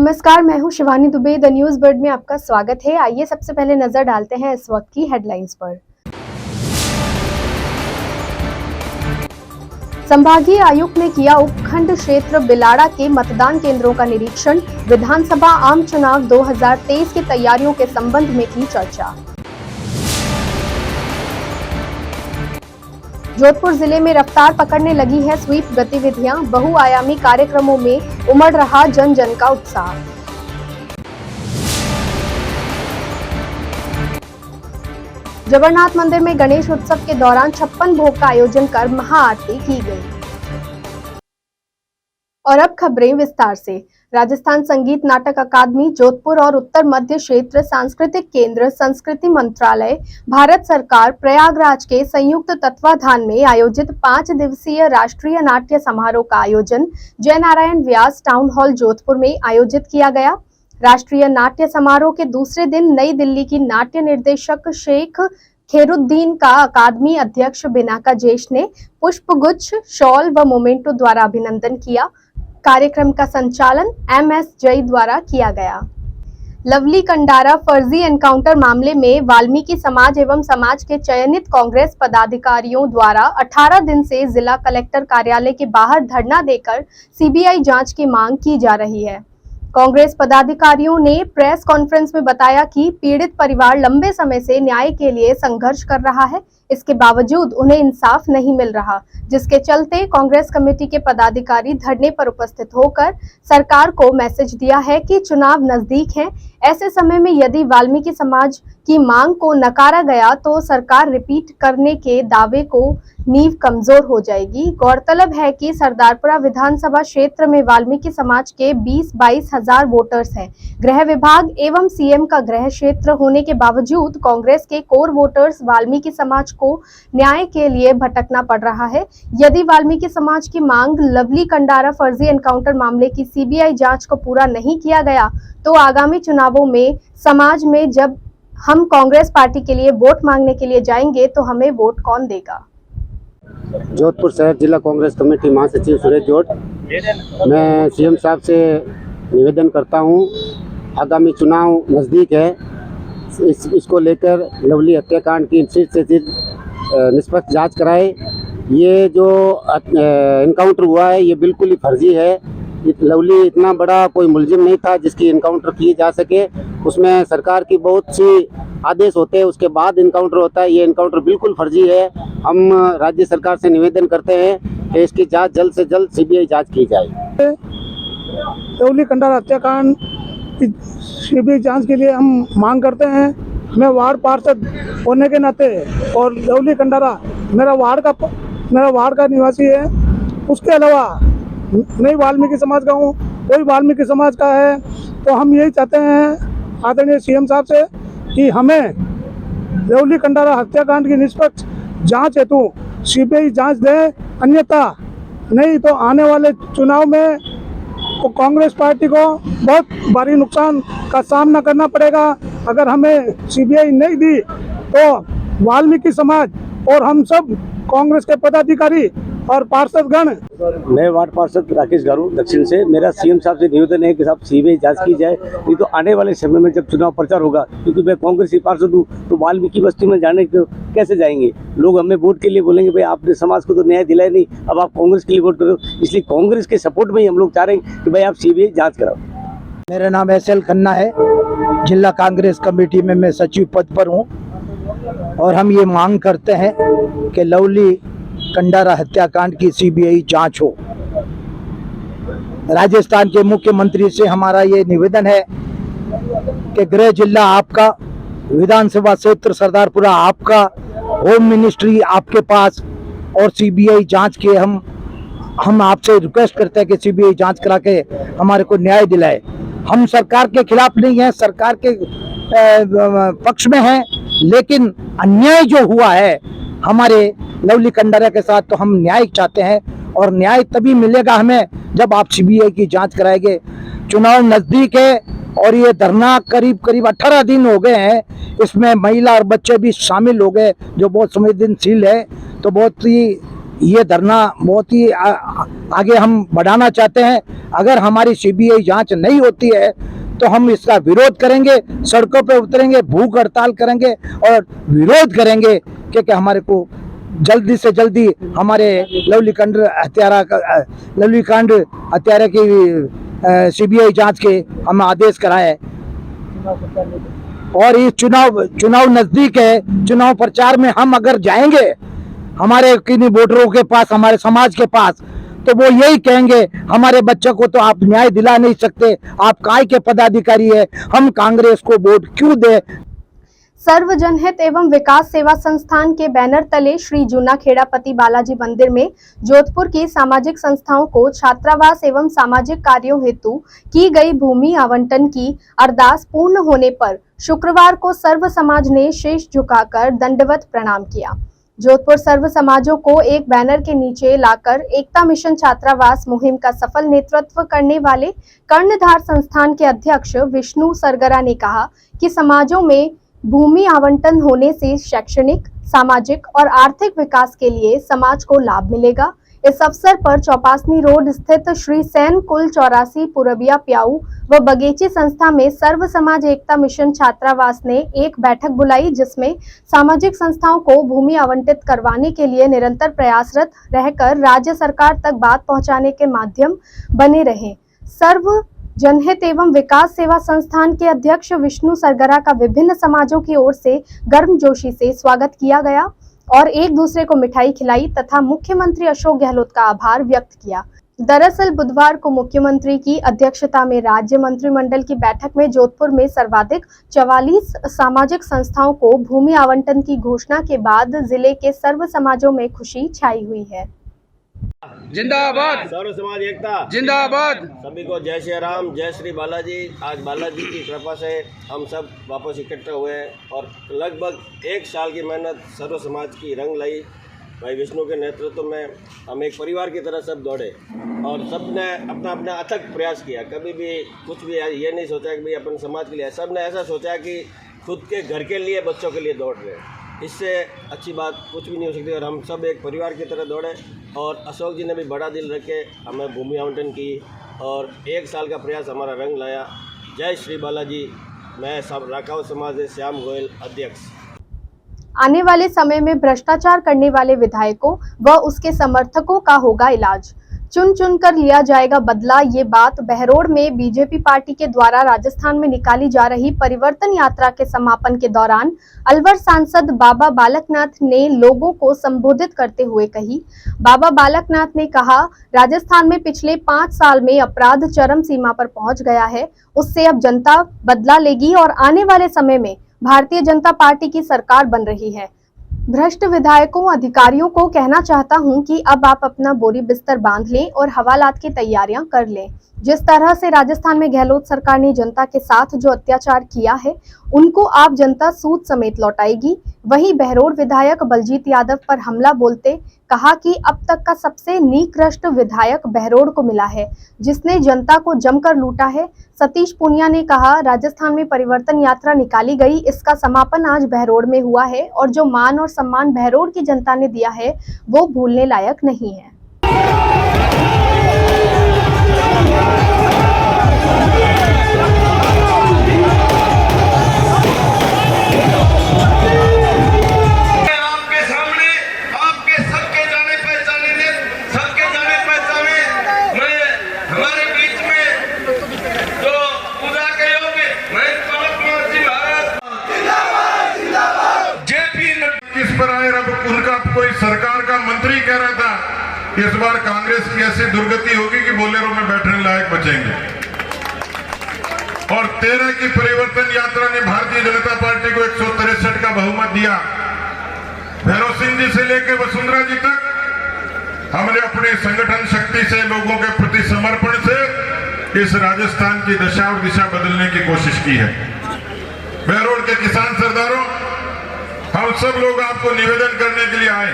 नमस्कार, मैं हूं Shivani Dubey. The news bird में आपका स्वागत है। आइए सबसे पहले नजर डालते हैं इस वक्त की हेडलाइंस पर। संभागीय आयुक्त ने किया उपखंड क्षेत्र बिलाड़ा के मतदान केंद्रों का निरीक्षण। विधानसभा आम चुनाव 2023 की तैयारियों के संबंध में की चर्चा। जोधपुर जिले में रफ्तार पकड़ने लगी है स्वीप गतिविधियां। बहुआयामी कार्यक्रमों में उमड़ रहा जन जन का उत्साह। जगन्नाथ मंदिर में गणेश उत्सव के दौरान 56 भोग का आयोजन कर महाआरती की गई। और अब खबरें विस्तार से। राजस्थान संगीत नाटक अकादमी जोधपुर और उत्तर मध्य क्षेत्र सांस्कृतिक केंद्र संस्कृति मंत्रालय भारत सरकार प्रयागराज के संयुक्त तत्वाधान में आयोजित 5 दिवसीय राष्ट्रीय नाट्य समारोह का आयोजन जय नारायण व्यास टाउन हॉल जोधपुर में आयोजित किया गया। राष्ट्रीय नाट्य समारोह के दूसरे दिन नई दिल्ली की नाट्य निर्देशक शेख खेरुद्दीन का अकादमी अध्यक्ष बिनाका जेश ने पुष्पगुच्छ, शॉल व मोमेंटो द्वारा अभिनंदन किया। कार्यक्रम का संचालन MS जई द्वारा किया गया। लवली कंडारा फर्जी एनकाउंटर मामले में वाल्मीकि समाज एवं समाज के चयनित कांग्रेस पदाधिकारियों द्वारा 18 दिन से जिला कलेक्टर कार्यालय के बाहर धरना देकर CBI जांच की मांग की जा रही है। कांग्रेस पदाधिकारियों ने प्रेस कॉन्फ्रेंस में बताया कि पीड़ित परिवार लंबे समय से न्याय के लिए संघर्ष कर रहा है। इसके बावजूद उन्हें इंसाफ नहीं मिल रहा, जिसके चलते कांग्रेस कमेटी के पदाधिकारी धरने पर उपस्थित होकर सरकार को मैसेज दिया है कि चुनाव नजदीक हैं। ऐसे समय में यदि वाल्मीकि समाज की मांग को नकारा गया तो सरकार रिपीट करने के दावे को नींव कमजोर हो जाएगी। गौरतलब है कि सरदारपुरा विधानसभा क्षेत्र में वाल्मीकि समाज के 20-22 हजार वोटर्स हैं। गृह विभाग एवं CM का गृह क्षेत्र होने के बावजूद कांग्रेस के कोर वोटर्स वाल्मीकि समाज को न्याय के लिए भटकना पड़ रहा है। यदि वाल्मीकि समाज की मांग लवली कंडारा फर्जी एनकाउंटर मामले की CBI जांच को पूरा नहीं किया गया तो आगामी चुनावों में समाज में जब हम कांग्रेस पार्टी के लिए वोट मांगने के लिए जाएंगे तो हमें वोट कौन देगा। जोधपुर शहर जिला कांग्रेस कमेटी महासचिव सुरेश जोट। मैं CM साहब से निवेदन करता हूं, आगामी चुनाव नज़दीक है, इसको लेकर लवली हत्याकांड की से निष्पक्ष जांच कराए। ये जो इनकाउंटर हुआ है ये बिल्कुल ही फर्जी है। लवली इतना बड़ा कोई मुलजिम नहीं था जिसकी इनकाउंटर किए जा सके। उसमें सरकार की बहुत सी आदेश होते हैं, उसके बाद इनकाउंटर होता है। ये इनकाउंटर बिल्कुल फर्जी है। हम राज्य सरकार से निवेदन करते हैं कि इसकी जांच जल्द से जल्द CBI जांच की जाए। लवली कंडारा हत्याकांड की CBI जांच के लिए हम मांग करते हैं। मैं वार्ड पार्षद होने के नाते और लवली कंडारा मेरा वार्ड का निवासी है। उसके अलावा नहीं वाल्मीकि समाज का हूँ, कोई वाल्मीकि समाज का है। तो हम यही चाहते हैं आदरणीय CM साहब से कि हमें लवली कंडारा हत्याकांड की निष्पक्ष जांच हेतु CBI जांच दे, अन्यथा नहीं तो आने वाले चुनाव में तो कांग्रेस पार्टी को बहुत भारी नुकसान का सामना करना पड़ेगा। अगर हमें CBI नहीं दी तो वाल्मीकि समाज और हम सब कांग्रेस के पदाधिकारी और पार्षदगण। मैं वार्ड पार्षद राकेश गारू दक्षिण से। मेरा CM साहब से निवेदन है कि साहब CBI जांच की जाए, नहीं तो आने वाले समय में जब चुनाव प्रचार होगा, क्योंकि मैं कांग्रेस की पार्षद हूँ, तो वाल्मीकि बस्ती में जाने को कैसे जाएंगे। लोग हमें वोट के लिए बोलेंगे भाई आपने समाज को तो न्याय दिलाया नहीं, अब आप कांग्रेस के लिए वोट करो। इसलिए कांग्रेस के सपोर्ट में ही हम लोग चाह रहे हैं कि भाई आप CBI जाँच कराओ। मेरा नाम SL खन्ना है, जिला कांग्रेस कमेटी में मैं सचिव पद पर हूँ और हम ये मांग करते हैं कि लवली कंडारा हत्याकांड की CBI जांच हो। राजस्थान के मुख्यमंत्री से हमारा ये निवेदन है कि गृह जिला आपका, विधानसभा क्षेत्र सरदारपुरा आपका, होम मिनिस्ट्री आपके पास और CBI जांच के हम आपसे रिक्वेस्ट करते हैं कि CBI जांच करा के हमारे को न्याय दिलाए। हम सरकार के खिलाफ नहीं है, सरकार के पक्ष में है, लेकिन अन्याय जो हुआ है हमारे लवली कंडारा के साथ, तो हम न्याय चाहते हैं और न्याय तभी मिलेगा हमें जब आप CBI की जांच कराएंगे। चुनाव नज़दीक है और ये धरना करीब 18 दिन हो गए हैं। इसमें महिला और बच्चे भी शामिल हो गए जो बहुत संवेदनशील है। तो बहुत ही ये धरना बहुत ही आगे हम बढ़ाना चाहते हैं। अगर हमारी सीबीआई जांच नहीं होती है तो हम इसका विरोध करेंगे, सड़कों पर उतरेंगे, भूख हड़ताल करेंगे और विरोध करेंगे, क्योंकि हमारे को जल्दी से जल्दी हमारे लवली कांड हत्यारा की सीबीआई जांच के हम आदेश कराए। और ये चुनाव नजदीक है, चुनाव प्रचार में हम अगर जाएंगे हमारे किन्हीं वोटरों के पास, हमारे समाज के पास, तो वो यही कहेंगे हमारे बच्चों को तो आप न्याय दिला नहीं सकते, आप काय के पदाधिकारी है, हम कांग्रेस को वोट क्यों दे। सर्व जनहित एवं विकास सेवा संस्थान के बैनर तले श्री जूना खेड़ापति बालाजी मंदिर में जोधपुर की सामाजिक संस्थाओं को छात्रावास एवं सामाजिक कार्यों हेतु की गई भूमि आवंटन की अरदास पूर्ण होने पर शुक्रवार को सर्व समाज ने शीश झुकाकर दंडवत प्रणाम किया। जोधपुर सर्व समाजों को एक बैनर के नीचे लाकर एकता मिशन छात्रावास मुहिम का सफल नेतृत्व करने वाले कर्णधार संस्थान के अध्यक्ष विष्णु सरगरा ने कहा कि समाजों में भूमि आवंटन होने से शैक्षणिक, सामाजिक और आर्थिक विकास के लिए समाज को लाभ मिलेगा। इस अवसर पर चौपासनी रोड स्थित श्री सैन कुल 84 पुरबिया प्याऊ व बगेची संस्था में सर्व समाज एकता मिशन छात्रावास ने एक बैठक बुलाई, जिसमें सामाजिक संस्थाओं को भूमि आवंटित करवाने के लिए निरंतर प्रयासरत रहकर राज्य सरकार तक बात पहुंचाने के माध्यम बने रहे। सर्व जनहित एवं विकास सेवा संस्थान के अध्यक्ष विष्णु सरगरा का विभिन्न समाजों की ओर से गर्मजोशी से स्वागत किया गया और एक दूसरे को मिठाई खिलाई तथा मुख्यमंत्री अशोक गहलोत का आभार व्यक्त किया। दरअसल बुधवार को मुख्यमंत्री की अध्यक्षता में राज्य मंत्रिमंडल की बैठक में जोधपुर में सर्वाधिक 44 सामाजिक संस्थाओं को भूमि आवंटन की घोषणा के बाद जिले के सर्व समाजों में खुशी छाई हुई है। जिंदाबाद सर्व समाज एकता जिंदाबाद। सभी को जय श्री राम, जय श्री बालाजी। आज बालाजी की कृपा से हम सब वापस इकट्ठा हुए और लगभग एक साल की मेहनत सर्व समाज की रंग लाई। भाई विष्णु के नेतृत्व में हम एक परिवार की तरह सब दौड़े और सब ने अपना अपना अथक प्रयास किया। कभी भी कुछ भी ये नहीं सोचा कि भाई अपन समाज के लिए, सब ने ऐसा सोचा कि खुद के घर के लिए, बच्चों के लिए दौड़ रहे। इससे अच्छी बात कुछ भी नहीं हो सकती और हम सब एक परिवार की तरह दौड़े और अशोक जी ने भी बड़ा दिल रख के हमें भूमि आवंटन की और एक साल का प्रयास हमारा रंग लाया। जय श्री बालाजी। मैं सब राखाव समाज से श्याम गोयल, अध्यक्ष। आने वाले समय में भ्रष्टाचार करने वाले विधायकों व उसके समर्थकों का होगा इलाज, चुन चुन कर लिया जाएगा बदला। ये बात बहरोड में बीजेपी पार्टी के द्वारा राजस्थान में निकाली जा रही परिवर्तन यात्रा के समापन के दौरान अलवर सांसद बाबा बालकनाथ ने लोगों को संबोधित करते हुए कही। बाबा बालकनाथ ने कहा, राजस्थान में पिछले 5 साल में अपराध चरम सीमा पर पहुंच गया है, उससे अब जनता बदला लेगी और आने वाले समय में भारतीय जनता पार्टी की सरकार बन रही है। भ्रष्ट विधायकों, अधिकारियों को कहना चाहता हूं कि अब आप अपना बोरी बिस्तर बांध लें और हवालात की तैयारियां कर लें। जिस तरह से राजस्थान में गहलोत सरकार ने जनता के साथ जो अत्याचार किया है, उनको आप जनता सूद समेत लौटाएगी। वहीं बहरोड विधायक बलजीत यादव पर हमला बोलते कहा कि अब तक का सबसे निकृष्ट विधायक बहरोड को मिला है, जिसने जनता को जमकर लूटा है। सतीश पुनिया ने कहा, राजस्थान में परिवर्तन यात्रा निकाली गई, इसका समापन आज बहरोड में हुआ है और जो मान और सम्मान बहरोड की जनता ने दिया है वो भूलने लायक नहीं है। कोई सरकार का मंत्री कह रहा था कि इस बार कांग्रेस की ऐसी दुर्गति होगी कि बोलेरो में बैठने लायक बचेंगे। और 13 की परिवर्तन यात्रा ने भारतीय जनता पार्टी को 163 का बहुमत दिया। भैरव सिंह जी से लेकर वसुंधरा जी तक हमने अपनी संगठन शक्ति से, लोगों के प्रति समर्पण से इस राजस्थान की दशा और दिशा बदलने की कोशिश की है। बहरोड के किसान सरदारों, हम सब लोग आपको निवेदन करने के लिए आए।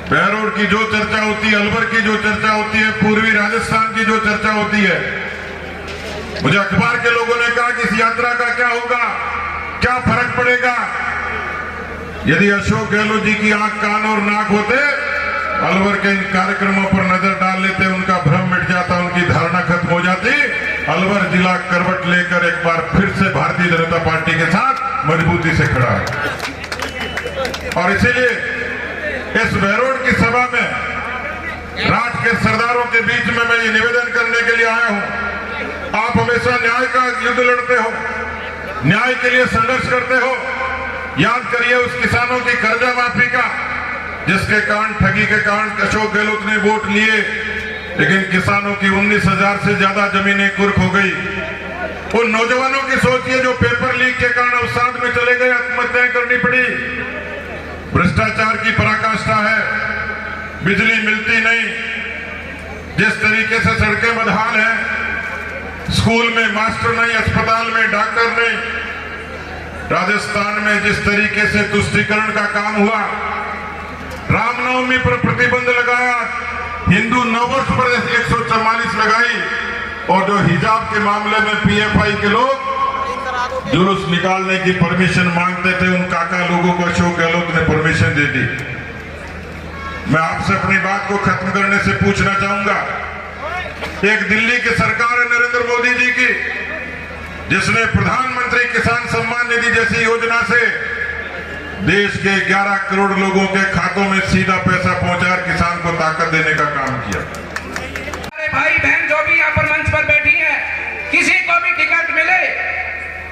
बहरोड की जो चर्चा होती है, अलवर की जो चर्चा होती है, पूर्वी राजस्थान की जो चर्चा होती है, मुझे अखबार के लोगों ने कहा कि इस यात्रा का क्या होगा, क्या फर्क पड़ेगा। यदि अशोक गहलोत जी की आंख, कान और नाक होते अलवर के इन कार्यक्रमों पर नजर डाल लेते, उनका भ्रम मिट जाता, उनकी धारणा खत्म हो जाती। अलवर जिला करवट लेकर एक बार फिर से भारतीय जनता पार्टी के साथ मजबूती से खड़ा है। और इसीलिए इस बहरोड की सभा में राज के सरदारों के बीच में मैं ये निवेदन करने के लिए आया हूं। आप हमेशा न्याय का युद्ध लड़ते हो, न्याय के लिए संघर्ष करते हो। याद करिए उस किसानों की कर्जा माफी का, जिसके कारण ठगी के कारण अशोक गहलोत ने वोट लिए, लेकिन किसानों की 19,000 से ज्यादा जमीनें कुर्क हो गई। उन नौजवानों की सोचिए जो पेपर लीक के कारण अवसाद में चले गए, आत्महत्याएं करनी पड़ी। भ्रष्टाचार की पराकाष्ठा है, बिजली मिलती नहीं, जिस तरीके से सड़कें बदहाल हैं, स्कूल में मास्टर नहीं, अस्पताल में डॉक्टर नहीं। राजस्थान में जिस तरीके से तुष्टीकरण का काम हुआ, रामनवमी पर प्रतिबंध लगाया, हिंदू नववर्ष पर 144 लगाई, और जो हिजाब के मामले में पीएफआई के लोग जुलूस निकालने की परमिशन मांगते थे, उन काका लोगों को अशोक गहलोत ने परमिशन दे दी। मैं आपसे अपनी बात को खत्म करने से पूछना चाहूंगा, एक दिल्ली की सरकार है नरेंद्र मोदी जी की, जिसने प्रधानमंत्री किसान सम्मान निधि जैसी योजना से देश के 11 करोड़ लोगों के खातों में सीधा पैसा पहुंचा, किसान को ताकत देने का काम किया। अरे भाई बहन जो भी यहाँ पर मंच पर बैठी हैं, किसी को भी टिकट मिले,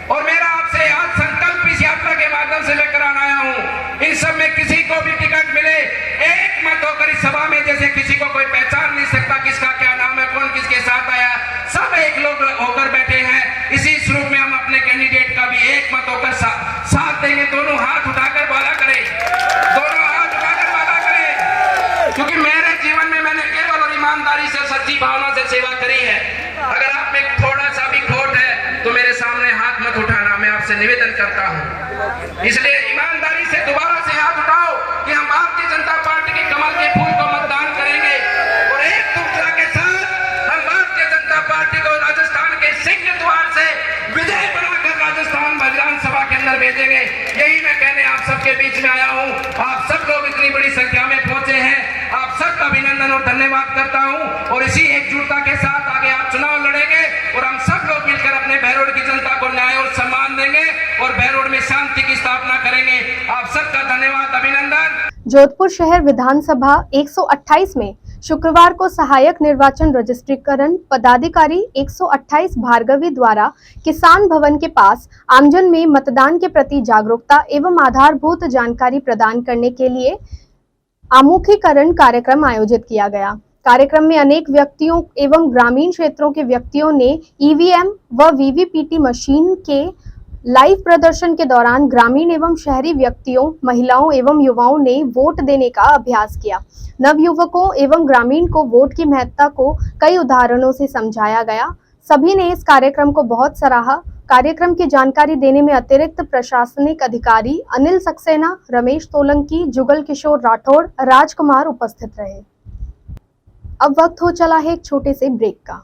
और मेरा आपसे आज संकल्प इस यात्रा के माध्यम से लेकर आया हूँ, इन सब में किसी को भी टिकट मिले, एक मत होकर इस सभा में, जैसे किसी को कोई पहचान नहीं सकता किसका क्या नाम है, कौन किसके साथ आया, सब एक लोग होकर बैठे हैं। इसी स्वरूप में हम अपने कैंडिडेट का भी एक मत होकर साथ देंगे। दोनों हाथ उठाकर वादा करें, दोनों हाथ उठाकर वादा करें, क्योंकि मेरे जीवन में मैंने केवल और ईमानदारी से, सच्ची भावना से सेवा करी है। अगर आप में थोड़ा सा भी खोट है तो मेरे सामने हाथ मत उठाना, मैं आपसे निवेदन करता हूं। इसलिए ईमानदारी से दोबारा से हाथ उठाओ कि हम भारतीय जनता पार्टी के कमल के फूल को मतदान करेंगे, और एक दूसरे के साथ हम भारतीय जनता पार्टी को राजस्थान के सिंह द्वार से विजय बनाकर राजस्थान विधानसभा के अंदर भेजेंगे। यही मैं कहने आप सबके बीच में आया हूं। आप सब लोग इतनी बड़ी संख्या में पहुंचे हैं, आप सबका अभिनंदन और धन्यवाद करता हूं। और इसी एकजुटता के साथ आगे आप चुनाव लड़ेंगे, और हम सब लोग मिलकर अपने बहरोड की जनता को न्याय और सम्मान देंगे, और बहरोड में शांति की स्थापना करेंगे। आप सबका धन्यवाद, अभिनंदन। जोधपुर शहर विधानसभा 128 में शुक्रवार को सहायक निर्वाचन रजिस्ट्रीकरण पदाधिकारी 128 भार्गवी द्वारा किसान भवन के पास आमजन में मतदान के प्रति जागरूकता एवं आधारभूत जानकारी प्रदान करने के लिए आमुखीकरण कार्यक्रम आयोजित किया गया। कार्यक्रम में अनेक व्यक्तियों एवं ग्रामीण क्षेत्रों के व्यक्तियों ने ईवीएम व वीवीपीटी मशीन के लाइव प्रदर्शन के दौरान ग्रामीण एवं शहरी व्यक्तियों, महिलाओं एवं युवाओं ने वोट देने का अभ्यास किया। नवयुवकों एवं ग्रामीण को वोट की महत्ता को कई उदाहरणों से समझाया गया। सभी ने इस कार्यक्रम को बहुत सराहा। कार्यक्रम की जानकारी देने में अतिरिक्त प्रशासनिक अधिकारी अनिल सक्सेना, रमेश सोलंकी, जुगल किशोर राठौड़, राजकुमार उपस्थित रहे। अब वक्त हो चला है एक छोटे से ब्रेक का।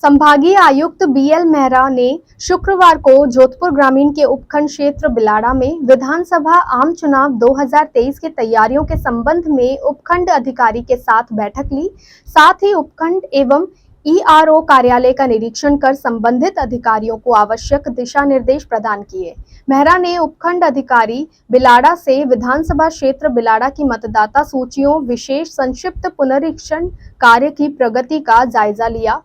संभागीय आयुक्त बीएल मेहरा ने शुक्रवार को जोधपुर ग्रामीण के उपखंड क्षेत्र बिलाड़ा में विधानसभा आम चुनाव 2023 की तैयारियों के संबंध में उपखंड अधिकारी के साथ बैठक ली। साथ ही उपखंड एवं ईआरओ कार्यालय का निरीक्षण कर संबंधित अधिकारियों को आवश्यक दिशा निर्देश प्रदान किए। मेहरा ने उपखंड अधिकारी बिलाड़ा से विधानसभा क्षेत्र बिलाड़ा की मतदाता सूचियों विशेष संक्षिप्त पुनरीक्षण कार्य की प्रगति का जायजा लिया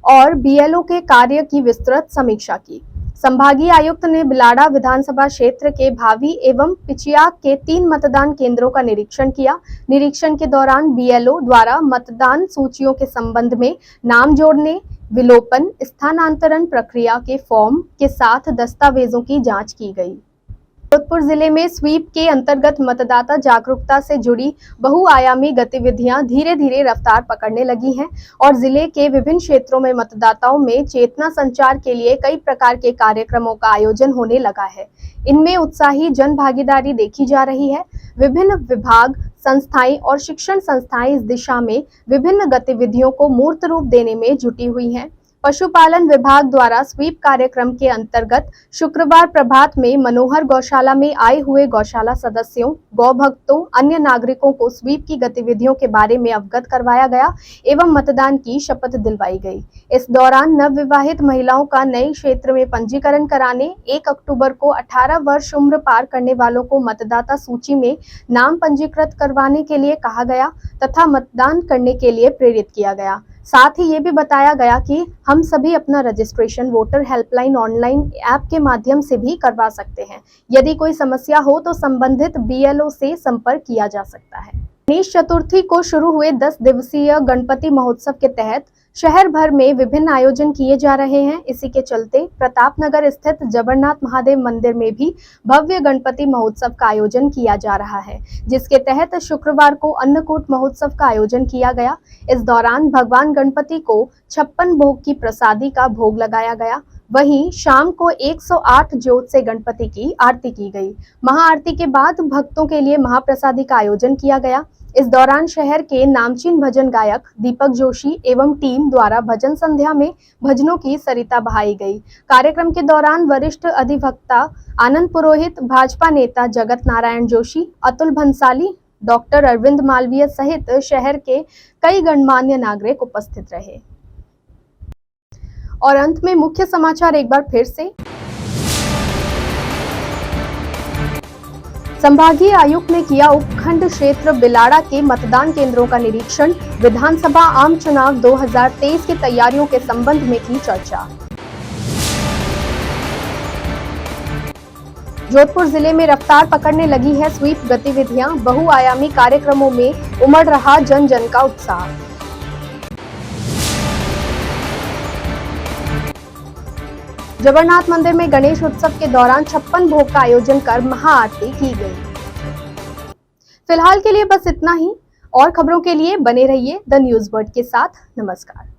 और बीएलओ के कार्य की विस्तृत समीक्षा की। संभागीय आयुक्त ने बिलाड़ा विधानसभा क्षेत्र के भावी एवं पिचियाक के 3 मतदान केंद्रों का निरीक्षण किया। निरीक्षण के दौरान बीएलओ द्वारा मतदान सूचियों के संबंध में नाम जोड़ने, विलोपन, स्थानांतरण प्रक्रिया के फॉर्म के साथ दस्तावेजों की जांच की गई। जोधपुर जिले में स्वीप के अंतर्गत मतदाता जागरूकता से जुड़ी बहुआयामी गतिविधियां धीरे धीरे रफ्तार पकड़ने लगी हैं और जिले के विभिन्न क्षेत्रों में मतदाताओं में चेतना संचार के लिए कई प्रकार के कार्यक्रमों का आयोजन होने लगा है। इनमें उत्साही जन भागीदारी देखी जा रही है। विभिन्न विभाग संस्थाएं और शिक्षण संस्थाएं इस दिशा में विभिन्न गतिविधियों को मूर्त रूप देने में जुटी हुई हैं। पशुपालन विभाग द्वारा स्वीप कार्यक्रम के अंतर्गत शुक्रवार प्रभात में मनोहर गौशाला में आए हुए गौशाला सदस्यों, गौ भक्तों, अन्य नागरिकों को स्वीप की गतिविधियों के बारे में अवगत करवाया गया एवं मतदान की शपथ दिलवाई गई। इस दौरान नवविवाहित महिलाओं का नए क्षेत्र में पंजीकरण कराने, 1 अक्टूबर को 18 वर्ष उम्र पार करने वालों को मतदाता सूची में नाम पंजीकृत करवाने के लिए कहा गया तथा मतदान करने के लिए प्रेरित किया गया। साथ ही ये भी बताया गया कि हम सभी अपना registration voter helpline online app के माध्यम से भी करवा सकते हैं। यदि कोई समस्या हो तो संबंधित BLO से संपर्क किया जा सकता है। गणेश चतुर्थी को शुरू हुए 10 दिवसीय गणपति महोत्सव के तहत शहर भर में विभिन्न आयोजन किए जा रहे हैं। इसी के चलते प्रतापनगर स्थित जगन्नाथ महादेव मंदिर में भी भव्य गणपति महोत्सव का आयोजन किया जा रहा है, जिसके तहत शुक्रवार को अन्नकूट महोत्सव का आयोजन किया गया। इस दौरान भगवान गणपति को 56 भोग की प्रसादी का भोग लगाया गया। वहीं शाम को 108 ज्योत से गणपति की आरती की गई। महाआरती के बाद भक्तों के लिए महाप्रसादी का आयोजन किया गया। इस दौरान शहर के नामचीन भजन गायक दीपक जोशी एवं टीम द्वारा भजन संध्या में भजनों की सरिता बहाई गई। कार्यक्रम के दौरान वरिष्ठ अधिवक्ता आनंद पुरोहित, भाजपा नेता जगत नारायण जोशी, अतुल भंसाली, डॉक्टर अरविंद मालवीय सहित शहर के कई गणमान्य नागरिक उपस्थित रहे। और अंत में मुख्य समाचार एक बार फिर से। संभागीय आयुक्त ने किया उपखंड क्षेत्र बिलाड़ा के मतदान केंद्रों का निरीक्षण। विधानसभा आम चुनाव 2023 की तैयारियों के संबंध में की चर्चा। जोधपुर जिले में रफ्तार पकड़ने लगी है स्वीप गतिविधियां। बहुआयामी कार्यक्रमों में उमड़ रहा जन जन का उत्साह। जगन्नाथ मंदिर में गणेश उत्सव के दौरान 56 भोग का आयोजन कर महाआरती की गई। फिलहाल के लिए बस इतना ही। और खबरों के लिए बने रहिए द न्यूज वर्ड के साथ। नमस्कार।